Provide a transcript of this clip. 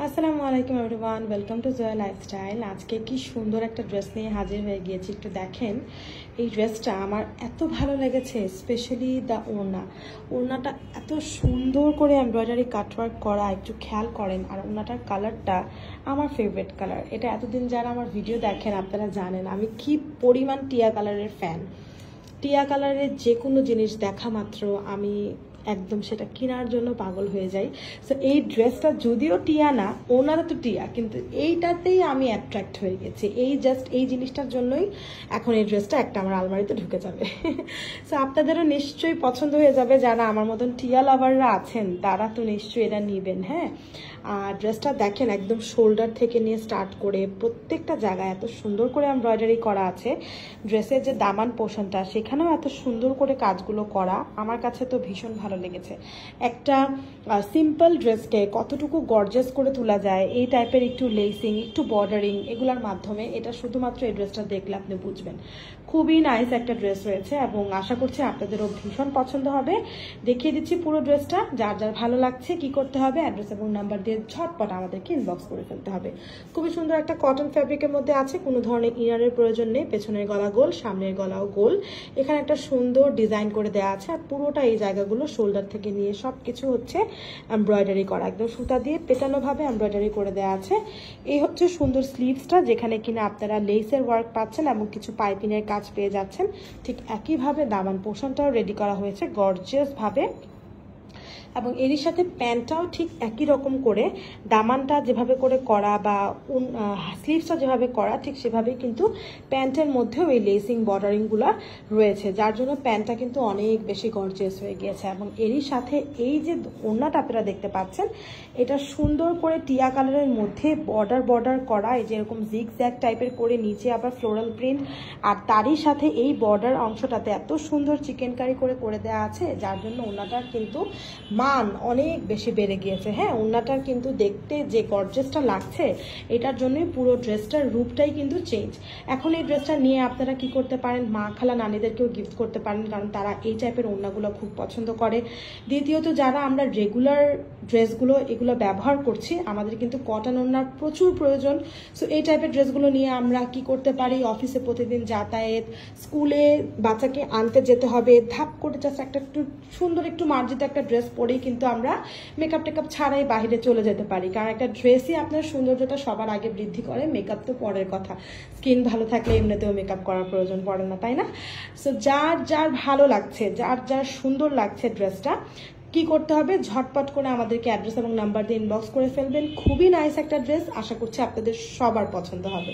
আসসালামু আলাইকুম everyone, welcome to Joya lifestyle. আজকে কি সুন্দর একটা ড্রেস নিয়ে হাজির হয়ে গিয়েছি। একটু দেখেন, এই ড্রেসটা আমার এত ভালো লেগেছে, স্পেশালি দ্য ওড়নাটা এত সুন্দর করে এমব্রয়ডারি কাটওয়ার্ক করা। একটু খেয়াল করেন, আর ওড়নাটার কালারটা আমার ফেভারিট কালার। এটা এতদিন যারা আমার ভিডিও দেখেন আপনারা জানেন আমি কি পরিমাণ টিয়া কালারের ফ্যান। টিয়া কালারের যে কোনো জিনিস দেখা মাত্র আমি একদম সেটা কেনার জন্য পাগল হয়ে যাই। সো এই ড্রেসটা যদিও টিয়া না, ওনারা তো টিয়া, কিন্তু এইটাতেই আমি অ্যাট্রাক্ট হয়ে গেছি। জাস্ট এই জিনিসটার জন্যই এখন এই ড্রেসটা একটা আমার আলমারিতে ঢুকে যাবে। সো আপনাদেরও নিশ্চয়ই পছন্দ হয়ে যাবে, যারা আমার মতন টিয়া লাভাররা আছেন তারা তো নিশ্চয়ই এটা নেবেন। হ্যাঁ, আর ড্রেসটা দেখেন একদম শোল্ডার থেকে নিয়ে স্টার্ট করে প্রত্যেকটা জায়গায় এত সুন্দর করে এমব্রয়ডারি করা আছে। ড্রেসের যে দামান পোর্শনটা সেখানেও এত সুন্দর করে কাজগুলো করা, আমার কাছে তো ভীষণ ভালো লেগেছে। একটা সিম্পল ড্রেসকে কতটুকু গর্জিয়াস করে তোলা যায় এই টাইপের একটু লেসিং, একটু বর্ডারিং, এগুলোর মাধ্যমে এটা শুধুমাত্র এই ড্রেসটা দেখলে আপনি বুঝবেন। খুবই নাইস একটা ড্রেস রয়েছে এবং আশা করছি আপনাদেরও ভীষণ পছন্দ হবে। দেখিয়ে দিচ্ছি পুরো ড্রেসটা। যার যার ভালো লাগছে কি করতে হবে, অ্যাড্রেস এবং নাম্বার দিয়ে ঝটপট আমাদেরকে ইনবক্স করে ফেলতে হবে। খুবই সুন্দর একটা কটন ফ্যাব্রিকের মধ্যে আছে, কোনো ধরনের ইনারের প্রয়োজন নেই। পেছনের গলা গোল, সামনের গলাও গোল। এখানে একটা সুন্দর ডিজাইন করে দেওয়া আছে, আর পুরোটা এই জায়গাগুলো শোল্ডার থেকে নিয়ে সবকিছু হচ্ছে এমব্রয়ডারি করা, একদম সুতা দিয়ে পেটানো ভাবে এমব্রয়ডারি করে দেওয়া আছে। এই হচ্ছে সুন্দর স্লিভসটা, যেখানে কিনা আপনারা লেসের ওয়ার্ক পাচ্ছেন এবং কিছু পাইপিংয়ের কাজ পেয়ে যাচ্ছেন। ঠিক একইভাবে দামান পোর্শনটাও রেডি করা হয়েছে গর্জিয়াস ভাবে, এবং এরই সাথে প্যান্টটাও ঠিক একই রকম করে দামানটা যেভাবে করে করা বা স্লিভসটা যেভাবে করা ঠিক সেভাবেই কিন্তু প্যান্টের মধ্যেও এই লেসিং বর্ডারিংগুলো রয়েছে, যার জন্য প্যান্টটা কিন্তু অনেক বেশি গর্জিয়াস হয়ে গিয়েছে। এবং এরই সাথে এই যে ওড়নাটা আপনারা দেখতে পাচ্ছেন, এটা সুন্দর করে টিয়া কালারের মধ্যে বর্ডার করা, এই যে এরকম জিগ জ্যাগ টাইপের করে নিচে আবার ফ্লোরাল প্রিন্ট, আর তারই সাথে এই বর্ডার অংশটাতে এত সুন্দর চিকেন কারি করে দেওয়া আছে, যার জন্য ওড়নাটার কিন্তু মান অনেক বেশি বেড়ে গিয়েছে। হ্যাঁ, ওড়নাটার কিন্তু দেখতে যে গর্জিয়াসটা লাগছে, এটার জন্যই পুরো ড্রেসটার রূপটাই কিন্তু চেঞ্জ। এখন এই ড্রেসটা নিয়ে আপনারা কি করতে পারেন, মা খালা নানিদেরকেও গিফট করতে পারেন, কারণ তারা এই টাইপের ওড়নাগুলো খুব পছন্দ করে। দ্বিতীয়ত, যারা আমরা রেগুলার ড্রেসগুলো এগুলো ব্যবহার করছি, আমাদের কিন্তু কটন ওড়নার প্রচুর প্রয়োজন। সো এই টাইপের ড্রেসগুলো নিয়ে আমরা কি করতে পারি, অফিসে প্রতিদিন যাতায়াত, স্কুলে বাচ্চাকে আনতে যেতে হবে, ধাপ করে জাস্ট একটু সুন্দর একটু মার্জিত একটা ড্রেস পরেই কিন্তু আমরা মেকআপ টেকআপ ছাড়াই বাইরে চলে যেতে পারি। কারণ একটা ড্রেসই আপনার সৌন্দর্যটা সবার আগে বৃদ্ধি করে, মেকআপ তো পরের কথা। স্কিন ভালো থাকলে এমনিতেও মেকআপ করার প্রয়োজন পড়ে না, তাই না? সো যার যার ভালো লাগছে, যার যার সুন্দর লাগছে ড্রেসটা, কি করতে হবে, ঝটপট করে আমাদেরকে অ্যাড্রেস এবং নাম্বার দিয়ে ইনবক্স করে ফেলবেন। খুবই নাইস একটা ড্রেস, আশা করছি আপনাদের সবার পছন্দ হবে।